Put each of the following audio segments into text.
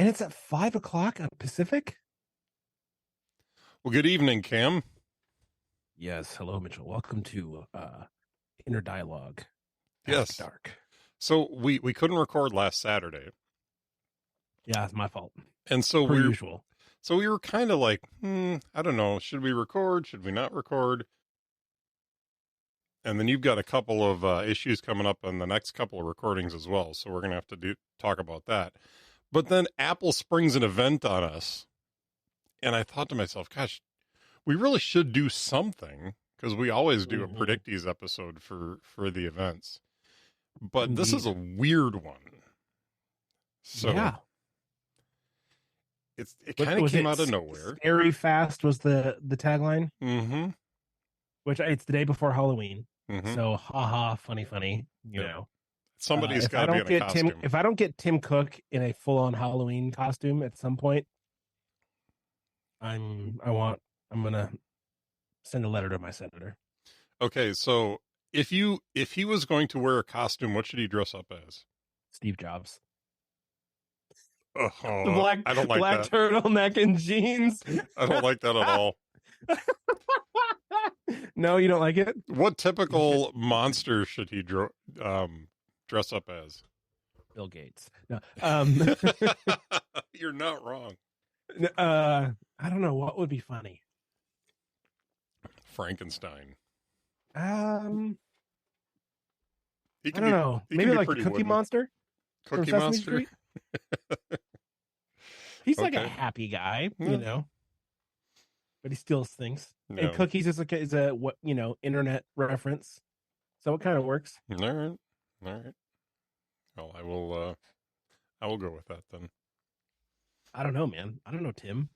And it's at 5 o'clock Pacific? Well, good evening, Cam. Yes. Hello, Mitchell. Welcome to Inner Dialogue After Yes. Dark. So we couldn't record last Saturday, Yeah, it's my fault. and so Per usual. we were kind of like, I don't know, should we record? Should we not record? And then you've got a couple of issues coming up on the next couple of recordings as well, so we're gonna have to talk about that. But then Apple springs an event on us, and I thought to myself, gosh, we really should do something because we always do a Predictees episode for the events. But this is a weird one. So yeah. It kind of came out of nowhere. Scary fast was the tagline. Mm-hmm. Which it's the day before Halloween. Mm-hmm. So haha, funny, you know. Somebody's got to be in a costume. If I don't get Tim Cook in a full-on Halloween costume at some point, I'm gonna send a letter to my senator. Okay, so if he was going to wear a costume, what should he dress up as? Steve Jobs. Oh, The black, I don't like black that. turtleneck and jeans. I don't like that at all. No, you don't like it? What typical monster should he dress up as? Bill Gates. No, You're not wrong. I don't know what would be funny. Frankenstein. I don't know. Maybe like the Cookie Monster. Cookie Monster. He's like a happy guy, you know, but he steals things. No. And Cookies is a what, you know, internet reference, so it kind of works. All right. Well, I will go with that then. I don't know, man. I don't know Tim.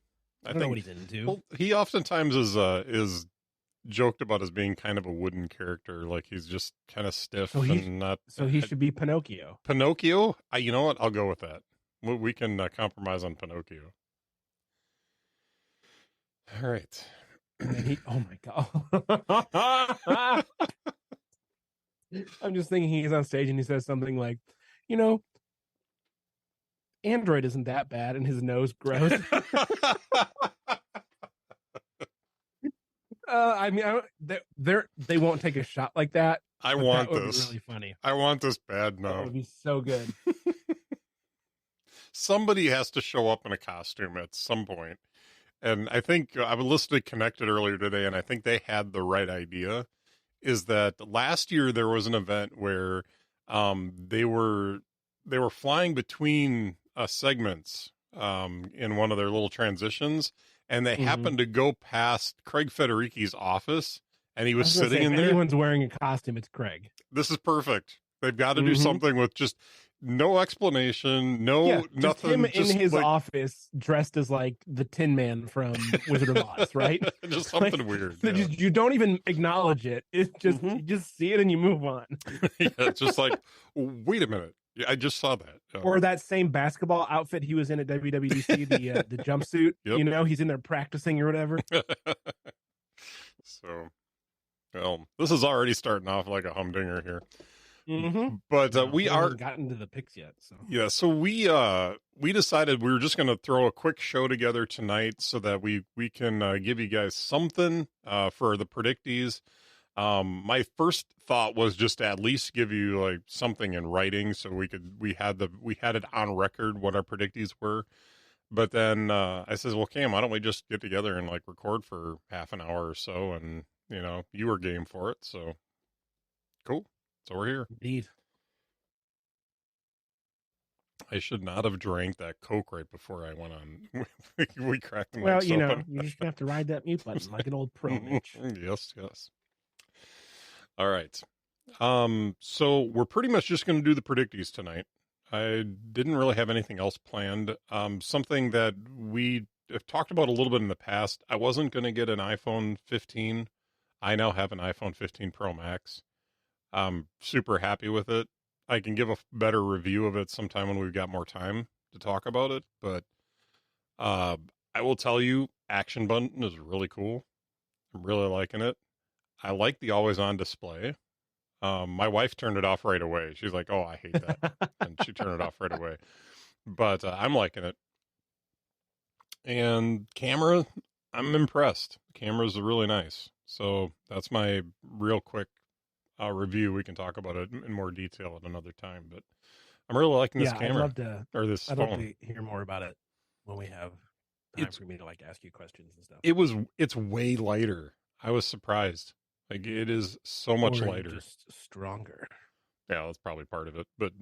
I don't know what he's into. Well, he oftentimes is joked about as being kind of a wooden character, like he's just kind of stiff and not. So he should be Pinocchio. Pinocchio? You know what? I'll go with that. We can compromise on Pinocchio. All right. And oh my god! I'm just thinking he's on stage and he says something like, you know, Android isn't that bad, and his nose grows. I mean, they won't take a shot like that. I want this. That would be really funny. I want this bad now. That would be so good. Somebody has to show up in a costume at some point. And I think I was listening to Connected earlier today, and I think they had the right idea. Is that last year there was an event where they were flying between segments in one of their little transitions, and they happened to go past Craig Federighi's office, and he was sitting in there. If anyone's wearing a costume, it's Craig. This is perfect. They've got to do something with just no explanation, nothing. Just him in his office, dressed as like the Tin Man from Wizard of Oz, right? Just something weird. Yeah. You don't even acknowledge it. It's just you just see it and you move on. Yeah, it's just like, wait a minute. I just saw that. Or that same basketball outfit he was in at WWDC, the jumpsuit. Yep. You know, he's in there practicing or whatever. So, well, this is already starting off like a humdinger here. But we haven't gotten to the picks yet. So yeah, so we decided we were just going to throw a quick show together tonight so that we can give you guys something for the Predictees. My first thought was just to at least give you like something in writing so we had it on record what our Predictees were. But then I says, well, Cam, why don't we just get together and like record for half an hour or so, and you know you were game for it, so cool. So we're here. Indeed. I should not have drank that Coke right before I went on. We cracked the mics Well, you know, open. you're just going to have to ride that mute button like an old pro, Mitch. Yes. All right. So we're pretty much just going to do the Predictees tonight. I didn't really have anything else planned. Something that we have talked about a little bit in the past. I wasn't going to get an iPhone 15. I now have an iPhone 15 Pro Max. I'm super happy with it. I can give a better review of it sometime when we've got more time to talk about it. But I will tell you, Action Button is really cool. I'm really liking it. I like the always-on display. My wife turned it off right away. She's like, oh, I hate that. And she turned it off right away. But I'm liking it. And camera, I'm impressed. The camera's really nice. So that's my real quick review. We can talk about it in more detail at another time. But I'm really liking this camera or this I'd phone. love to hear more about it when we have time for me to like ask you questions and stuff. It's way lighter. I was surprised. Like it is so much lighter. Just stronger. Yeah, that's probably part of it. But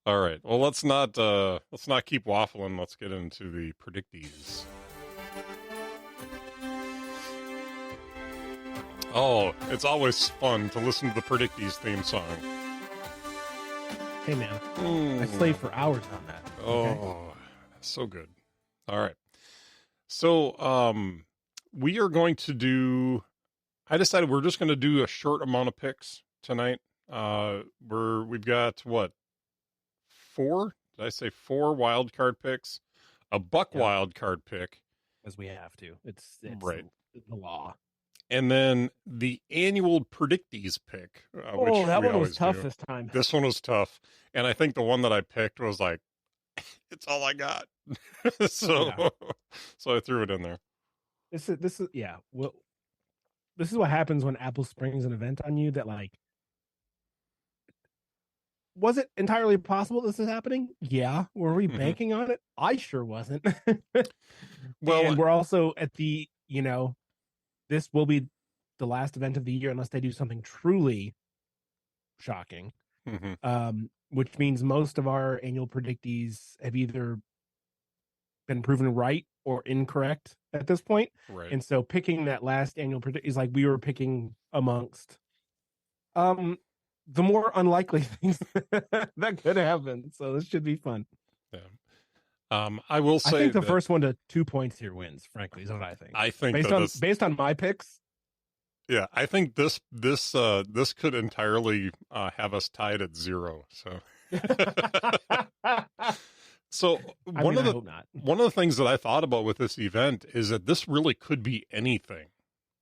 all right. Well, let's not keep waffling. Let's get into the predictees. Oh, it's always fun to listen to the predictees theme song. Hey man, I slaved for hours on that. Okay? Oh, so good. All right. So, we are going to do. I decided we're just going to do a short amount of picks tonight. We've got what? 4? Did I say 4 wild card picks? A Buck wild card pick. As we have to. It's right. The law. And then the annual predictees pick. Which that one was tough this time. This one was tough. And I think the one that I picked was like, it's all I got. So I threw it in there. This is yeah. Well, this is what happens when Apple springs an event on you that like, was it entirely possible this is happening? Yeah. Were we banking on it? I sure wasn't. Well, and we're also at the, this will be the last event of the year unless they do something truly shocking. Which means most of our annual predictees have either been proven right or incorrect at this point. Right. And so picking that last annual predict is like we were picking amongst the more unlikely things that could happen. So this should be fun. Yeah. I will say I think the first one to 2 points here wins, frankly, is what I think. I think based on my picks. Yeah, I think this could entirely have us tied at 0. So So one of the things that I thought about with this event is that this really could be anything.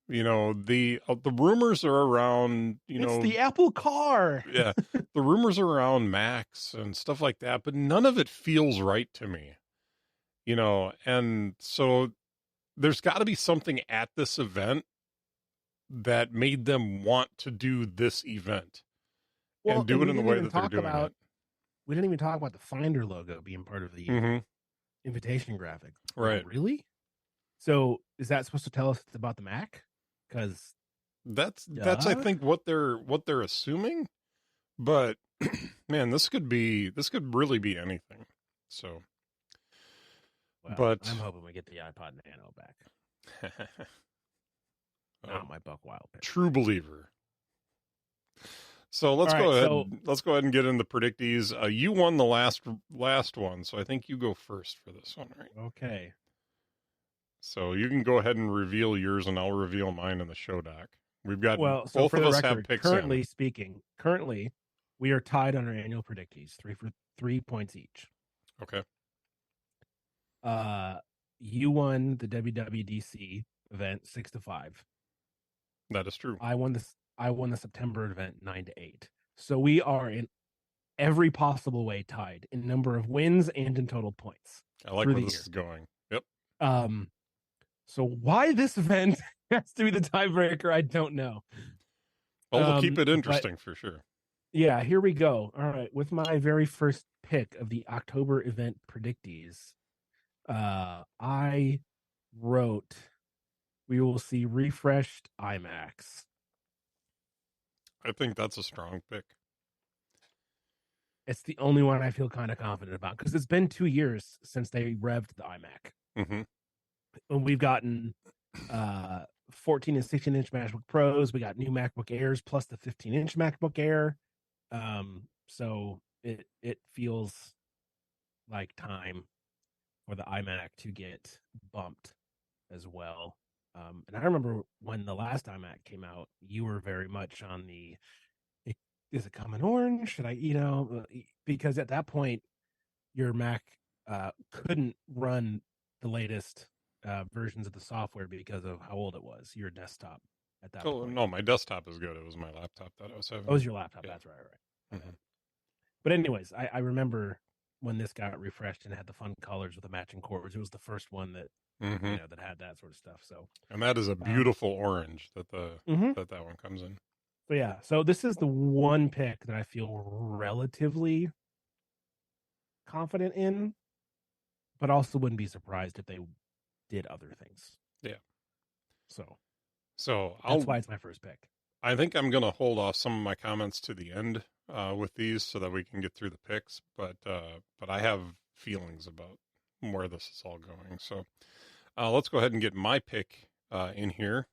The rumors are around, it's the Apple car. Yeah. The rumors are around Macs and stuff like that, but none of it feels right to me. And so there's got to be something at this event that made them want to do this event and do it in the way that they're doing it. We didn't even talk about the Finder logo being part of the invitation graphic. Right. Really? So is that supposed to tell us it's about the Mac? Because that's I think what they're assuming. But man, this could really be anything. So but I'm hoping we get the iPod Nano back. Not my Buck Wild pick. True believer. So let's go ahead. Let's go ahead and get into predictees. You won the last one, so I think you go first for this one, right? Okay. So you can go ahead and reveal yours, and I'll reveal mine in the show doc. We've got both of us have picks. Currently, we are tied on our annual predictees, 3 points each. Okay. You won the WWDC event 6-5. That is true. I won the September event 9-8. So we are in every possible way tied in number of wins and in total points. I like where this is going. Yep. So why this event has to be the tiebreaker, I don't know. Well, we'll keep it interesting for sure. Yeah, here we go. All right, with my very first pick of the October event predictees, I wrote, we will see refreshed iMacs. I think that's a strong pick. It's the only one I feel kind of confident about because it's been 2 years since they revved the iMac. And we've gotten 14 and 16-inch MacBook Pros. We got new MacBook Airs plus the 15-inch MacBook Air. So it feels like time for the iMac to get bumped as well. And I remember when the last iMac came out, you were very much on the, is it coming orange? Should I, because at that point, your Mac couldn't run the latest versions of the software because of how old it was, your desktop at that point. No, my desktop is good. It was my laptop that I was having. Oh, it was your laptop. Yeah. That's right. But anyways, I remember when this got refreshed and had the fun colors with the matching cords. It was the first one that that had that sort of stuff. So, and that is a beautiful orange that that one comes in. So yeah, so this is the one pick that I feel relatively confident in, but also wouldn't be surprised if they did other things. Yeah. So that's why it's my first pick. I think I'm going to hold off some of my comments to the end with these so that we can get through the picks. But I have feelings about where this is all going. So let's go ahead and get my pick in here.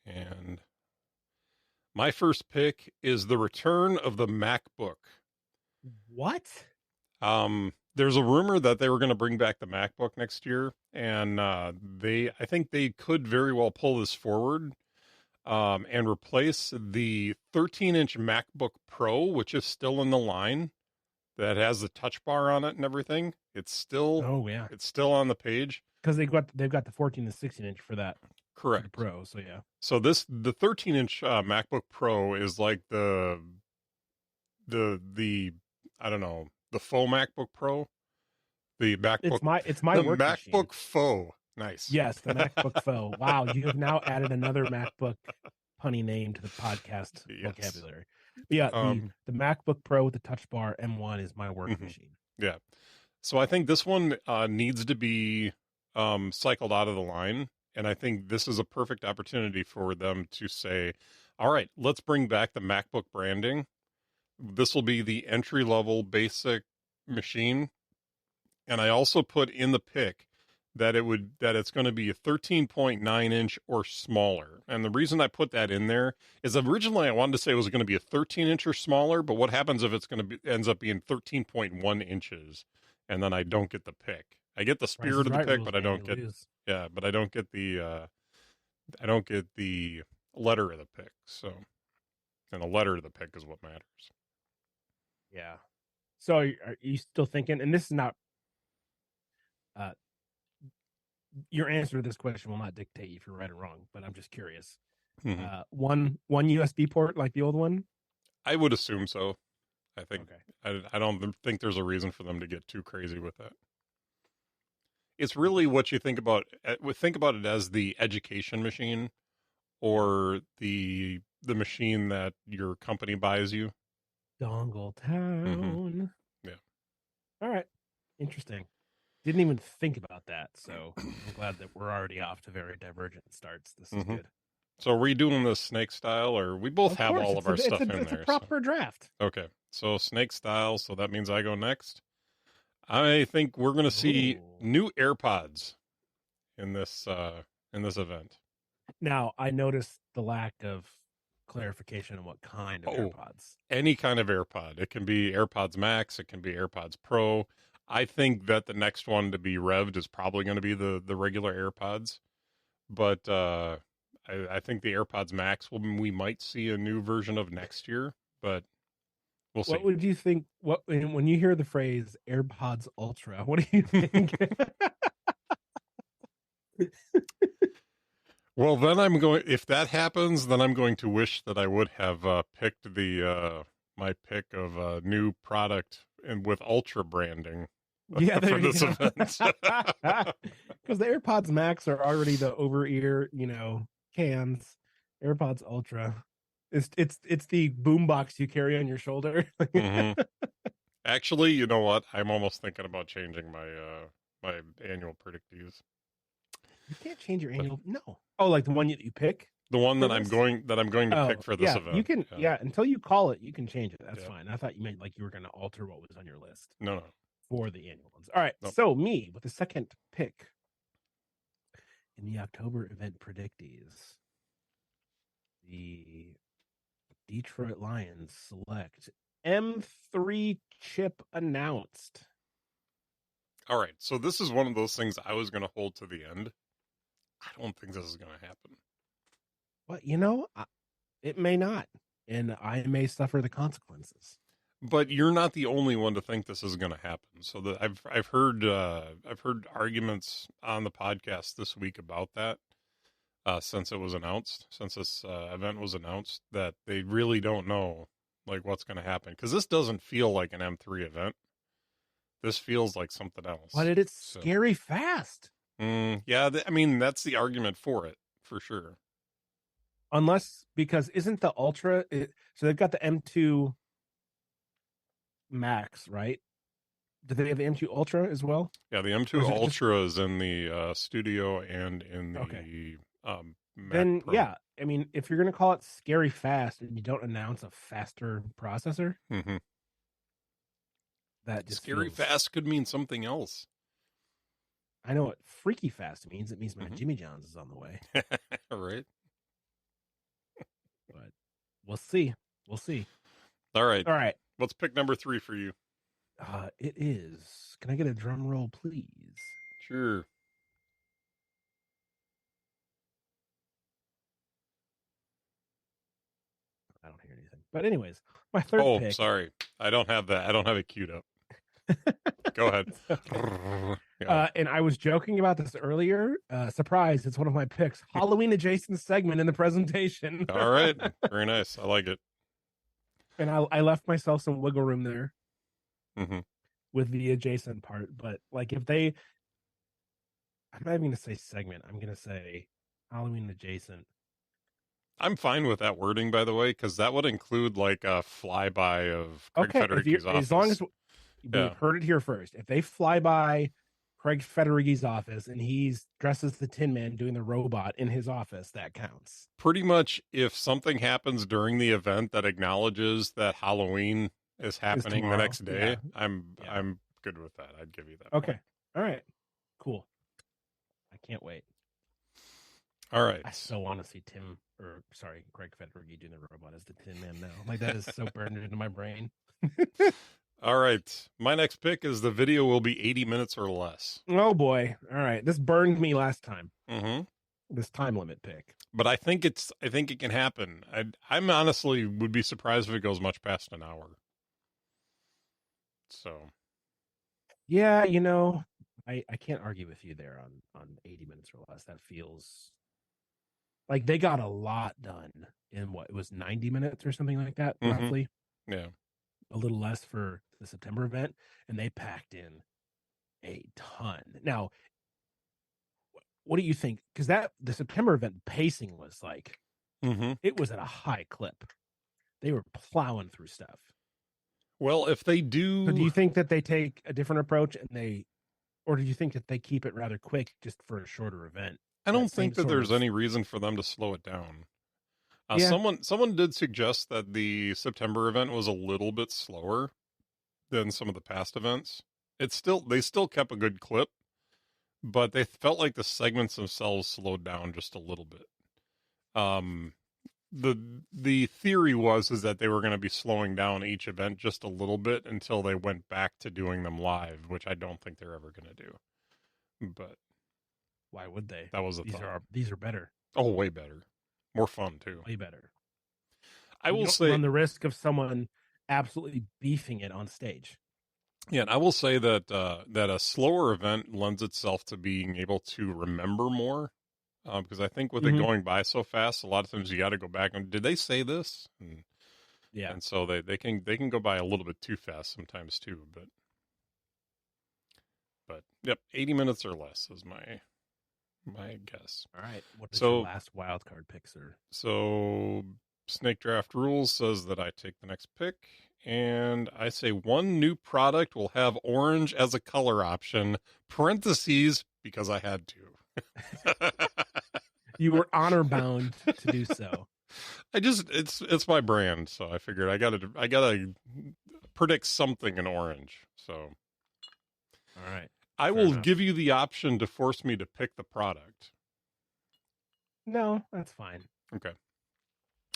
And my first pick is the return of the MacBook. What? There's a rumor that they were going to bring back the MacBook next year, and I think they could very well pull this forward and replace the 13-inch MacBook Pro, which is still in the line, that has the touch bar on it and everything. It's still it's still on the page because they've got the 14 and 16-inch for that. Correct. Pro, so yeah. So the 13-inch MacBook Pro is like the I don't know, the faux MacBook Pro, the MacBook. It's my the work MacBook machine. Faux. Nice. Yes, the MacBook Faux. Wow, you have now added another MacBook punny name to the podcast vocabulary. But yeah, the MacBook Pro with the Touch Bar M1 is my work machine. Yeah. So I think this one needs to be cycled out of the line, and I think this is a perfect opportunity for them to say, all right, let's bring back the MacBook branding. This will be the entry-level basic machine. And I also put in the pick that it's going to be a 13.9 inch or smaller. And the reason I put that in there is originally I wanted to say it was going to be a 13 inch or smaller, but what happens if it's going to be ends up being 13.1 inches, and then I don't get the pick. I get the spirit of the pick, but I don't get but I don't get the letter of the pick. So, and the letter of the pick is what matters. Yeah. So are you still thinking, and this is not your answer to this question will not dictate if you're right or wrong, but I'm just curious. One USB port like the old one? I would assume so. I think I don't think there's a reason for them to get too crazy with that. It's really what you think about. Think about it as the education machine, or the machine that your company buys you. Dongle Town. Yeah. All right. Interesting. Didn't even think about that, so I'm glad that we're already off to very divergent starts. This is good. So are we doing the snake style, or we both have all of our stuff in there? It's a proper draft. Okay, so snake style, so that means I go next. I think we're going to see new AirPods in this event. Now, I noticed the lack of clarification on what kind of AirPods. Any kind of AirPod. It can be AirPods Max. It can be AirPods Pro. I think that the next one to be revved is probably going to be the regular AirPods. But I think the AirPods Max, we might see a new version of next year, but we'll see. What would you think? When you hear the phrase AirPods Ultra, what do you think? Well, then if that happens, then I'm going to wish that I would have picked my pick of a new product and with Ultra branding. Yeah, for this event. Because the AirPods Max are already the over-ear, cans. AirPods Ultra, it's the boombox you carry on your shoulder. Actually, you know what? I'm almost thinking about changing my my annual predictees. You can't change your annual. No. Oh, like the one you pick. The one that I'm going to pick for this event. You can. Yeah, until you call it, you can change it. That's fine. I thought you meant like you were going to alter what was on your list. No. For the annual ones. All right. Nope. So me with the second pick in the October event predictees, the Detroit Lions select M3 chip announced. All right. So this is one of those things I was going to hold to the end. I don't think this is going to happen. Well, it may not, and I may suffer the consequences. But you're not the only one to think this is going to happen. So I've heard arguments on the podcast this week about that since it was announced, since this event was announced, that they really don't know like what's going to happen, because this doesn't feel like an M3 event. This feels like something else. But it's scary fast. Yeah, I mean, that's the argument for it, for sure. Unless, because isn't the Ultra, so they've got the M2 Max, right? Do they have the M2 Ultra as well? Yeah, the M2 Ultra is in the Studio and in the Mac then Pro. Yeah, I mean, if you're going to call it scary fast and you don't announce a faster processor, that just scary fast could mean something else. I know what freaky fast means. It means my Jimmy John's is on the way. Right. But we'll see. We'll see. All right. All right. What's pick number 3 for you? It is. Can I get a drum roll, please? Sure. I don't hear anything. But anyways, my third pick. Oh, sorry. I don't have that. I don't have it queued up. Go ahead. And I was joking about this earlier. Surprise, it's one of my picks. Halloween adjacent segment in the presentation. All right. Very nice. I like it. And I left myself some wiggle room there with the adjacent part. But like if they, I'm not even going to say segment. I'm going to say Halloween adjacent. I'm fine with that wording, by the way, because that would include like a flyby of Craig Federighi's office. As long as we've heard it here first. If they fly by Craig Federighi's office and he's dressed as the Tin Man doing the robot in his office, that counts. Pretty much if something happens during the event that acknowledges that Halloween is happening the next day, I'm good with that. I'd give you that. Okay. Point. All right. Cool. I can't wait. All right. I so want to see Craig Federighi doing the robot as the Tin Man now. Like that is so burned into my brain. All right. My next pick is the video will be 80 minutes or less. Oh boy. All right. This burned me last time. This time limit pick. But I think it can happen. I'm honestly would be surprised if it goes much past an hour. So. Yeah, I can't argue with you there on 80 minutes or less. That feels like they got a lot done in what it was 90 minutes or something like that, roughly. Yeah. A little less for the September event, and they packed in a ton. Now, what do you think? Because the September event pacing was like, it was at a high clip. They were plowing through stuff. Well, if they do, so do you think that they take a different approach or do you think that they keep it rather quick just for a shorter event? I don't think that there's any reason for them to slow it down. Someone did suggest that the September event was a little bit slower than some of the past events. They still kept a good clip, but they felt like the segments themselves slowed down just a little bit. The theory was that they were going to be slowing down each event just a little bit until they went back to doing them live, which I don't think they're ever going to do. But why would they? That was a thought. These are better. Oh, way better. More fun too. Way better. I will say, run the risk of someone absolutely beefing it on stage. Yeah, and I will say that that a slower event lends itself to being able to remember more, because I think with it going by so fast, a lot of times you got to go back and did they say this? And so they can go by a little bit too fast sometimes too. But yep, 80 minutes or less is my guess. All right. What is your last wild card pick, sir? So Snake Draft Rules says that I take the next pick, and I say one new product will have orange as a color option, parentheses, because I had to. You were honor bound to do so. It's my brand, so I figured I gotta predict something in orange. So all right. I will give you the option to force me to pick the product. No, that's fine. Okay.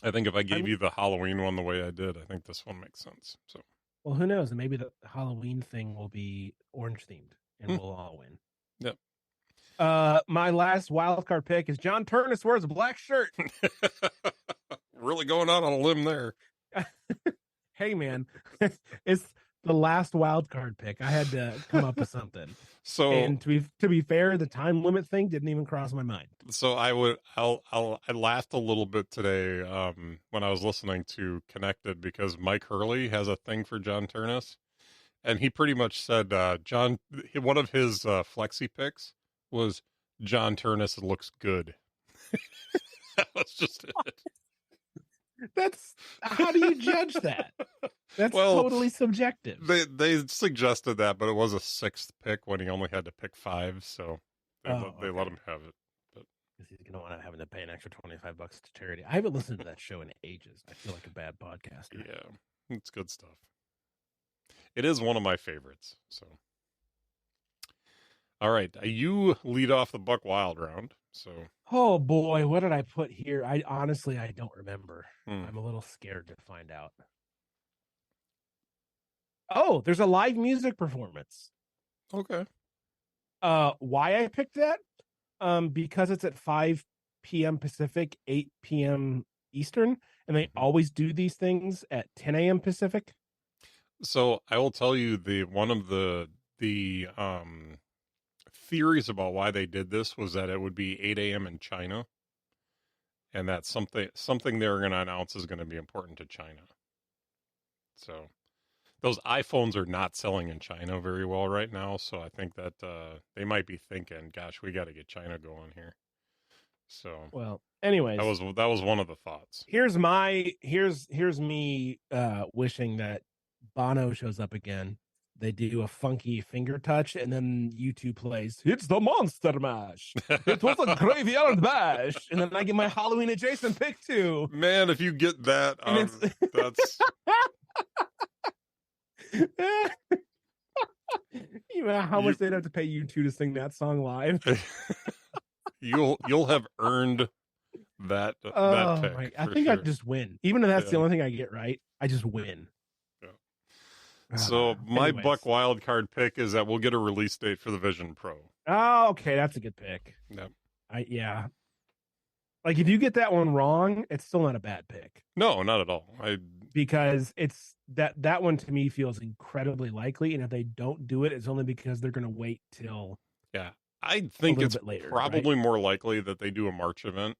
I think if I gave you the Halloween one the way I did, I think this one makes sense. So, well, who knows? Maybe the Halloween thing will be orange themed, and we'll all win. Yep. My last wild card pick is John Turnus wears a black shirt. Really going out on a limb there. Hey, man, it's the last wild card pick. I had to come up with something. So, and to be fair, the time limit thing didn't even cross my mind. So I laughed a little bit today when I was listening to Connected because Mike Hurley has a thing for John Turnus, And he pretty much said, John, one of his flexi picks was John Turnus looks good. That was just it. That's how do you judge that? That's totally subjective. They suggested that, but it was a 6th pick when he only had to pick 5, so they let him have it. But he's gonna want to having to pay an extra $25 to charity. I haven't listened to that show in ages. I feel like a bad podcaster. Yeah, it's good stuff. It is one of my favorites. So, all right, you lead off the Buck Wild round. So, oh boy, what did I put here? I honestly don't remember. I'm a little scared to find out. Oh, there's a live music performance. Okay. Why I picked that? Because it's at 5 p.m. Pacific, 8 p.m. Eastern, and they always do these things at 10 a.m. Pacific. So I will tell you one of the theories about why they did this was that it would be 8 a.m. in China, and that something they're going to announce is going to be important to China. So those iPhones are not selling in China very well right now, so I think that they might be thinking, "Gosh, we got to get China going here." So well, anyways, that was one of the thoughts. Here's me wishing that Bono shows up again. They do a funky finger touch, and then YouTube plays, "It's the Monster Mash. It was a graveyard bash." And then I get my Halloween adjacent pick too. Man, if you get that, that's you know how much they'd have to pay you two to sing that song live. You'll have earned that pick. I think I just win. Even if that's the only thing I get right, I just win. Yeah. So my Buck Wild card pick is that we'll get a release date for the Vision Pro. Oh, okay, that's a good pick. Yeah. Like if you get that one wrong, it's still not a bad pick. No, not at all. Because it's that one to me feels incredibly likely, and if they don't do it, it's only because they're going to wait till. Yeah, I think it's later, probably more likely that they do a March event,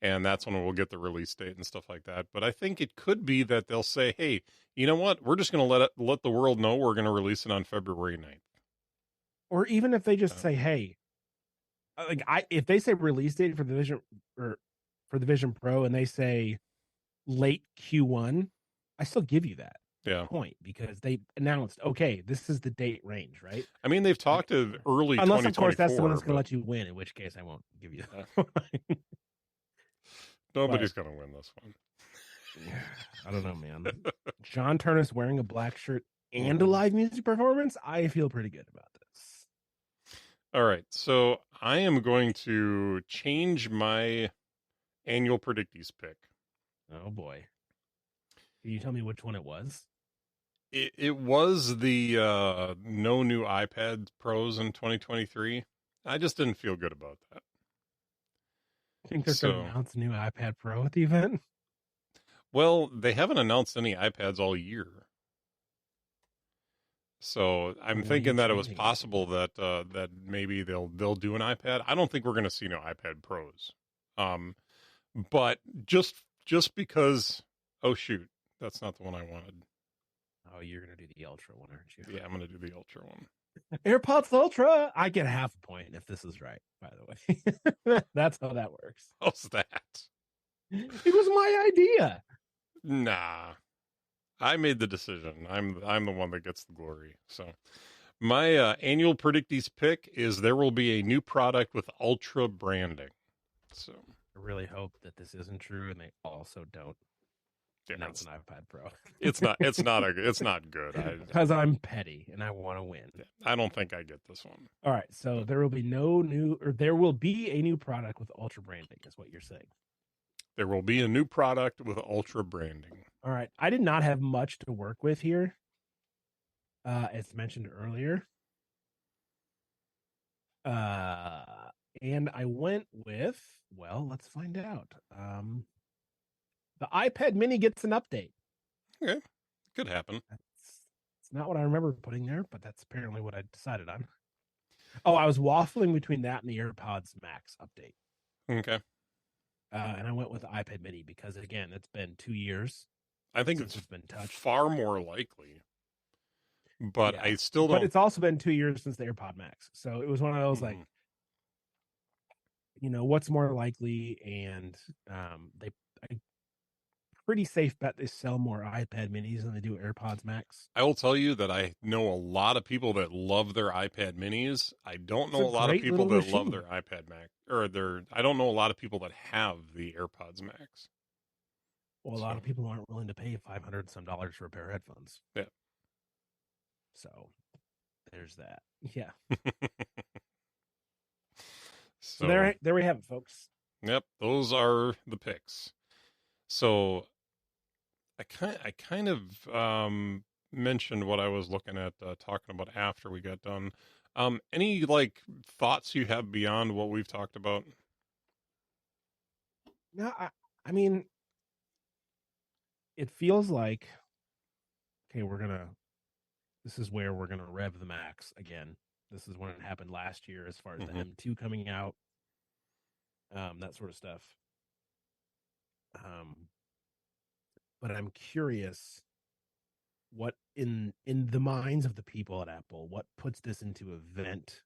and that's when we'll get the release date and stuff like that. But I think it could be that they'll say, "Hey, you know what? We're just going to let the world know we're going to release it on February 9th." Or even if they just say, "Hey, if they say release date for the Vision or for the Vision Pro, and they say late Q1, I still give you that point because they announced, okay, this is the date range, right? I mean, they've talked of early, unless of course that's the one that's going to let you win, in which case I won't give you that. Nobody's going to win this one. I don't know, man. John Turnus wearing a black shirt and a live music performance. I feel pretty good about this. All right, so I am going to change my annual predictees pick. Oh boy. Can you tell me which one it was? It was the no new iPad Pros in 2023. I just didn't feel good about that. I think they're going to announce a new iPad Pro at the event. Well, they haven't announced any iPads all year. So I'm thinking that it was possible that that maybe they'll do an iPad. I don't think we're going to see no iPad Pros. But just because, oh shoot, that's not the one I wanted. Oh, you're going to do the Ultra one, aren't you? Yeah, I'm going to do the Ultra one. AirPods Ultra. I get half a point if this is right, by the way. That's how that works. How's that? It was my idea. Nah. I made the decision. I'm the one that gets the glory. So my annual predictees pick is there will be a new product with Ultra branding. So I really hope that this isn't true and they also don't announce an iPad Pro. It's not good. Because I'm petty and I want to win. I don't think I get this one. All right, so there will be there will be a new product with Ultra branding, is what you're saying. There will be a new product with Ultra branding. All right. I did not have much to work with here, as mentioned earlier. And I went with, well, let's find out. The iPad mini gets an update. Okay. Could happen. It's not what I remember putting there, but that's apparently what I decided on. Oh, I was waffling between that and the AirPods Max update. Okay. And I went with the iPad mini because, again, it's been 2 years. I think it's been far more likely. but Yeah. I still But don't. it's also been 2 years since the AirPod Max. So it was one of those like, Mhm. what's more likely? And they I pretty safe bet they sell more iPad minis than they do AirPods Max. I will tell you that I know a lot of people that love their iPad minis. I don't It's know a a lot of great people little that love machine. their iPad Mac or their. I don't know a lot of people that have the AirPods Max. Well, a lot So of people aren't willing to pay $500 some for a pair of headphones. yeah. So there's that. Yeah. So So there we have it, folks. yep, those are the picks. So I kind of mentioned what I was looking at talking about after we got done. Any like thoughts you have beyond what we've talked about? No, I mean, it feels like okay, this is where we're gonna rev the max again. This is when it happened last year as far as the Hmm. M2 coming out, that sort of stuff. Um, but I'm curious what in the minds of the people at Apple, what puts this into event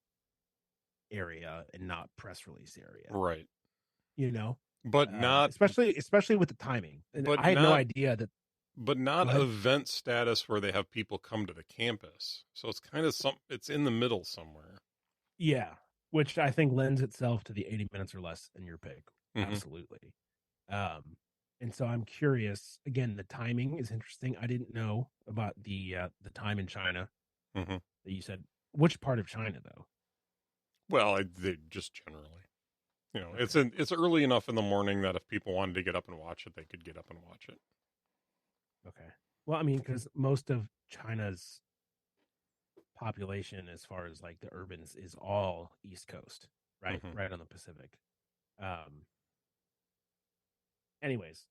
area and not press release area. Right, You know, but not, especially with the timing. And but I had no not, idea that. but Go not ahead. event status where they have people come to the campus. So it's kind of it's in the middle somewhere. Yeah, which I think lends itself to the 80 minutes or less in your pick. Hmm. Absolutely. And so I'm curious. Again, the timing is interesting. I didn't know about the time in China Hmm. that you said. Which part of China though? Well, they just generally, Okay. it's early enough in the morning that if people wanted to get up and watch it, they could get up and watch it. Okay. Well, I mean, because most of China's population, as far as like the urbans, is all East Coast, right? Hmm. Right on the Pacific. Um. Anyways,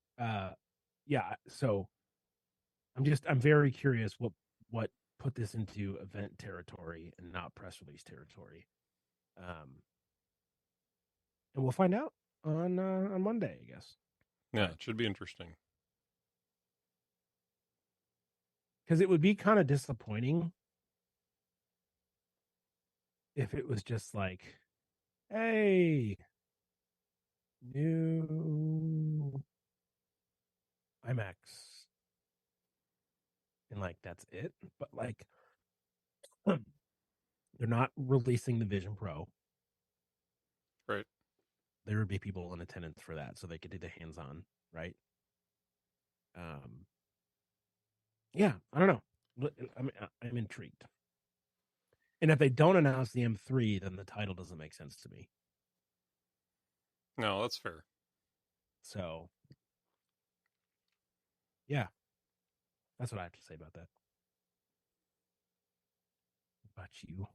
yeah. So I'm very curious what put this into event territory and not press release territory. Um, and we'll find out on Monday, I guess. Yeah, But it should be interesting. because it would be kind of disappointing if it was just like, hey, new IMAX, and like that's it. But like, they're not releasing the Vision Pro. Right. There would be people in attendance for that, so they could do the hands-on, right? Um, yeah, I don't know. I'm intrigued. And if they don't announce the M3, then the title doesn't make sense to me. No, that's fair. So, yeah, that's what I have to say about that. What about you?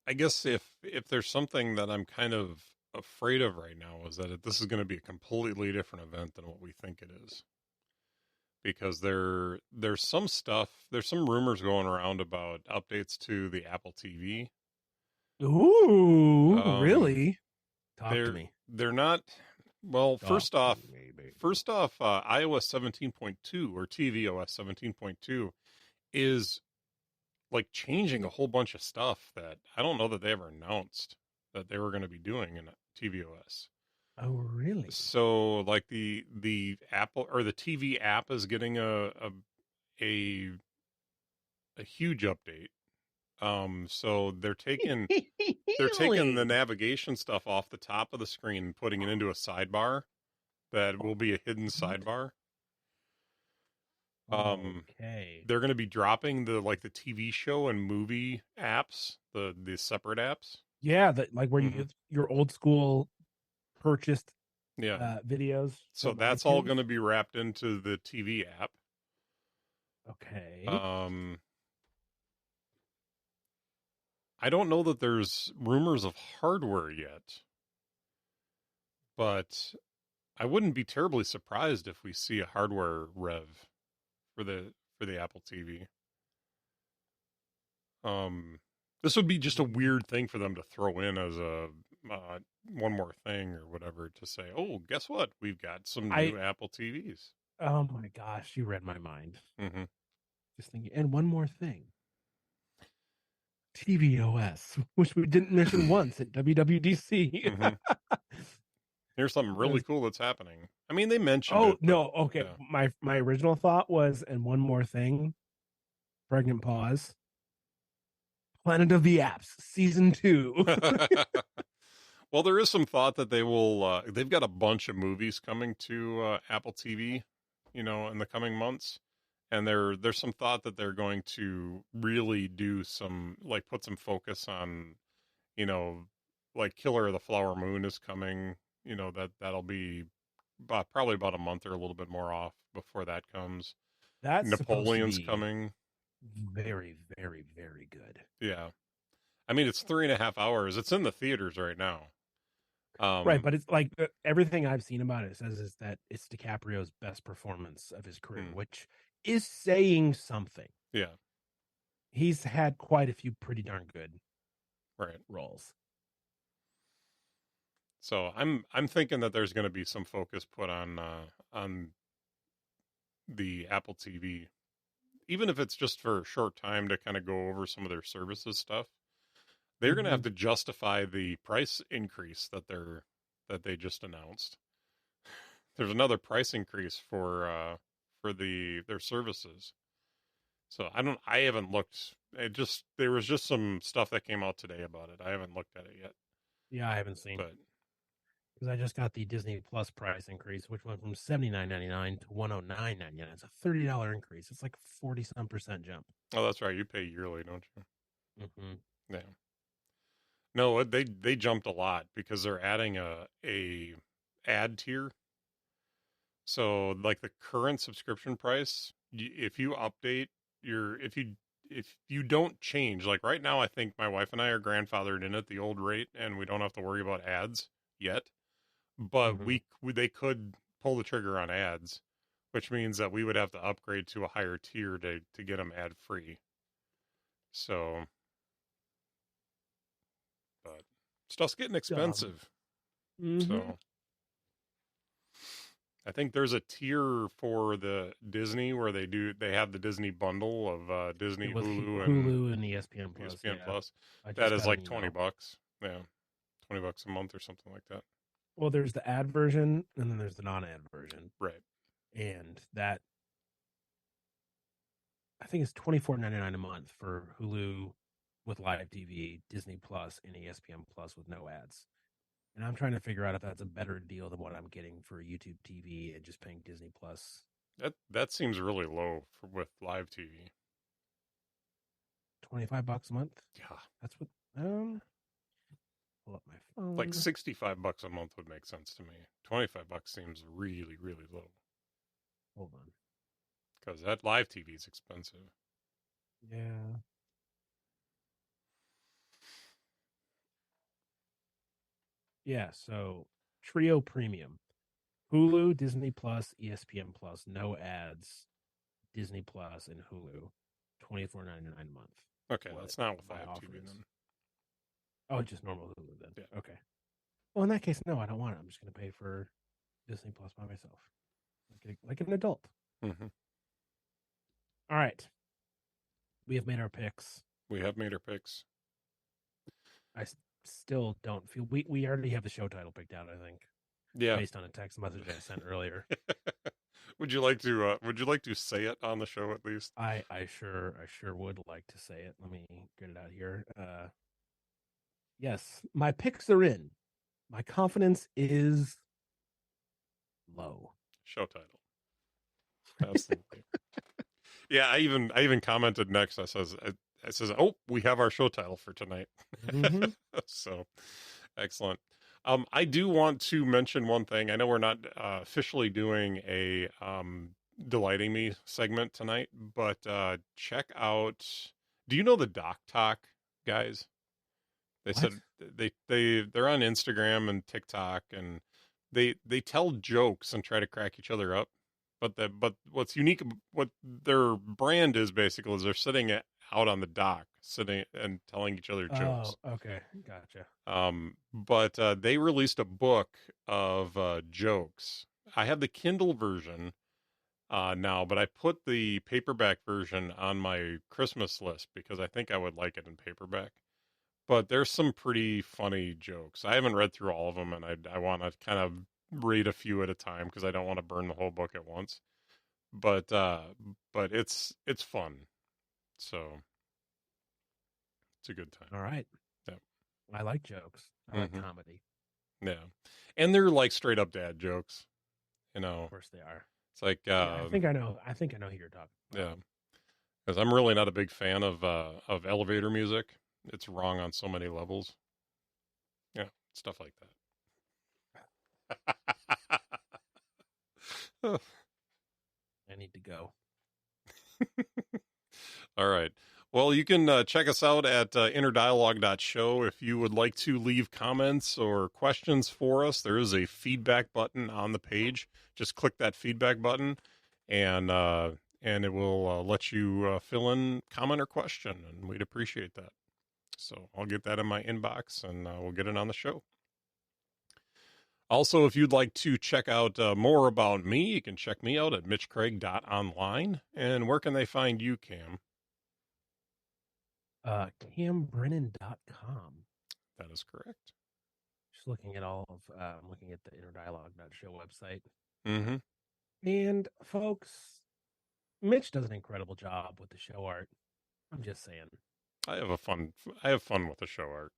I guess if there's something that I'm kind of afraid of right now is that this is going to be a completely different event than what we think it is. Because there's some rumors going around about updates to the Apple TV. Ooh, Um, really? Talk to they're me. they're not well. Talk First to off, me, baby. iOS 17.2 or tvOS 17.2 is like changing a whole bunch of stuff that I don't know that they ever announced that they were going to be doing in tvOS. Oh, really? So like the Apple or the TV app is getting a, a huge update. So they're taking the Really? navigation stuff off the top of the screen and putting it into a sidebar that will be a hidden sidebar. Um, Okay. they're going to be dropping the TV show and movie apps, the separate apps. Yeah, that like where you Hmm. get your old school purchased Yeah. videos So from that's all iTunes. going to be wrapped into the TV app. Okay. Um, I don't know that there's rumors of hardware yet, but I wouldn't be terribly surprised if we see a hardware rev for the Apple TV. Um, this would be just a weird thing for them to throw in as a one more thing or whatever to say, "Oh, guess what? We've got some I new Apple TVs." Oh my gosh, you read my mind. Mm-hmm. Just thinking, and one more thing. TVOS, which we didn't mention once at WWDC. Mm-hmm. Here's something really cool that's happening. I mean, they mentioned Oh it, but no, okay. yeah. My original thought was, and one more thing, pregnant pause. Planet of the Apps season 2. Well, there is some thought that they will. They've got a bunch of movies coming to Apple TV, in the coming months, and there's some thought that they're going to really do some like put some focus on, you know, like Killer of the Flower Moon is coming. That'll be probably about a month or a little bit more off before that comes. That's supposed to Napoleon's be coming. very, very, very good. Yeah, I mean it's 3.5 hours. It's in the theaters right now. Right, but it's like everything I've seen about it says is that it's DiCaprio's best performance of his career, which is saying something. Yeah, He's had quite a few pretty darn good right. roles. So I'm thinking that there's going to be some focus put on the Apple TV, even if it's just for a short time to kind of go over some of their services stuff. They're going to have to justify the price increase that they just announced. There's another price increase for their services. So I haven't looked. There was just some stuff that came out today about it. I haven't looked at it yet. Yeah, I haven't seen. But because I just got the Disney Plus price increase, which went from $79.99 to $109.99. It's a $30 increase. It's like 40% jump. oh, that's right. You pay yearly, don't you? Mm-hmm. Yeah. No, they jumped a lot because they're adding a ad tier. So like the current subscription price, if you update if you don't change, like right now, I think my wife and I are grandfathered in at the old rate, and we don't have to worry about ads yet. But they could pull the trigger on ads, which means that we would have to upgrade to a higher tier to get them ad free. So, but stuff's getting expensive. So I think there's a tier for the Disney where they have the Disney bundle of Disney, Hulu and ESPN Plus. ESPN Plus. That is like $20. Yeah, $20 a month or something like that. Well, there's the ad version and then there's the non-ad version. Right. And that I think it's $24.99 a month for Hulu with live TV, Disney Plus, and ESPN Plus with no ads. And I'm trying to figure out if that's a better deal than what I'm getting for YouTube TV and just paying Disney Plus. That seems really low with live TV. $25 a month? Yeah. That's what pull up my phone. Like $65 a month would make sense to me. $25 seems really, really low. Hold on. Because that live TV is expensive. Yeah. Yeah, so Trio Premium. Hulu, Disney Plus, ESPN Plus, no ads, Disney Plus, and Hulu. $24.99 a month. Okay, that's not with live TV then. Oh, just normal Hulu then. Yeah. Okay. Well, in that case, no, I don't want it. I'm just going to pay for Disney Plus by myself, like an adult. Mm-hmm. All right. We have made our picks. We have made our picks. I still don't feel we already have the show title picked out, I think. Yeah. Based on a text message I sent earlier. Would you like to say it on the show at least? I sure would like to say it. Let me get it out here. Yes, my picks are in. My confidence is low. Show title. Absolutely. Yeah, I even commented next. I says, "Oh, we have our show title for tonight." Mm-hmm. So, excellent. I do want to mention one thing. I know we're not officially doing a delighting me segment tonight, but check out. Do you know the Doc Talk guys? They said they're on Instagram and TikTok, and they tell jokes and try to crack each other up. But what's unique, what their brand is basically, is they're sitting out on the dock, sitting and telling each other jokes. Oh, okay, gotcha. But they released a book of jokes. I have the Kindle version, now, but I put the paperback version on my Christmas list because I think I would like it in paperback. But there's some pretty funny jokes. I haven't read through all of them, and I want to kind of read a few at a time because I don't want to burn the whole book at once. But it's fun, so it's a good time. All right. Yeah. I like jokes. I like comedy. Yeah, and they're like straight up dad jokes. You know, Of course they are. it's like I think I know who you're talking about. Yeah, because I'm really not a big fan of elevator music. It's wrong on so many levels. Yeah, stuff like that. I need to go. All right. Well, you can check us out at innerdialogue.show if you would like to leave comments or questions for us. There is a feedback button on the page. Just click that feedback button, and it will let you fill in comment or question, and we'd appreciate that. So I'll get that in my inbox, and we'll get it on the show. Also, if you'd like to check out more about me, you can check me out at mitchcraig.online. And where can they find you, Cam? CamBrennan.com. That is correct. Just looking at I'm looking at the innerdialogue.show website. Mm-hmm. And folks, Mitch does an incredible job with the show art. I'm just saying. I have fun with the show art.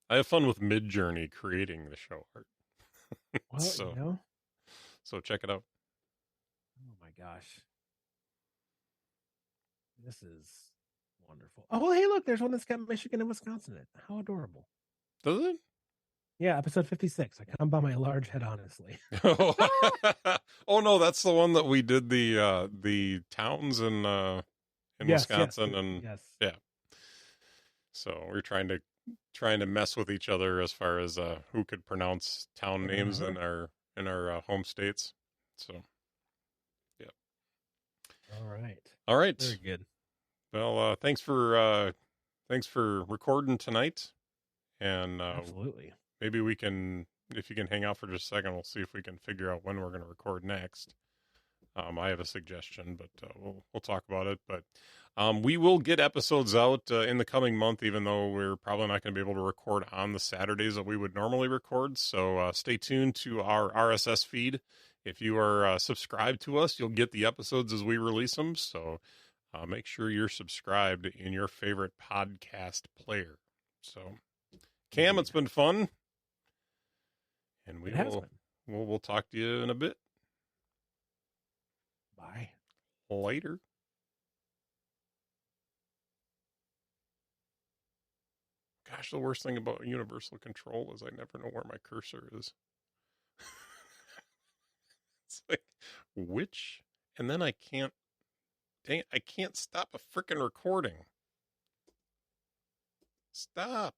I have fun with Midjourney creating the show art. Well, so check it out. Oh my gosh. This is wonderful. Oh, well, hey, look, there's one that's got Michigan and Wisconsin in it. How adorable. Does it? Yeah, episode 56. I come by my large head, honestly. Oh no, that's the one that we did the towns in Wisconsin and yeah. So we're trying to mess with each other as far as who could pronounce town names in our home states. So yeah. All right. Very good. Well, thanks for recording tonight, and absolutely. Maybe we can, if you can hang out for just a second, we'll see if we can figure out when we're going to record next. I have a suggestion, but we'll talk about it. But we will get episodes out in the coming month, even though we're probably not going to be able to record on the Saturdays that we would normally record. So stay tuned to our RSS feed. If you are subscribed to us, you'll get the episodes as we release them. So make sure you're subscribed in your favorite podcast player. So, Cam, it's been fun. And we'll talk to you in a bit. Bye. Later. Gosh, the worst thing about universal control is I never know where my cursor is. It's like, which? And then I can't stop a freaking recording. Stop.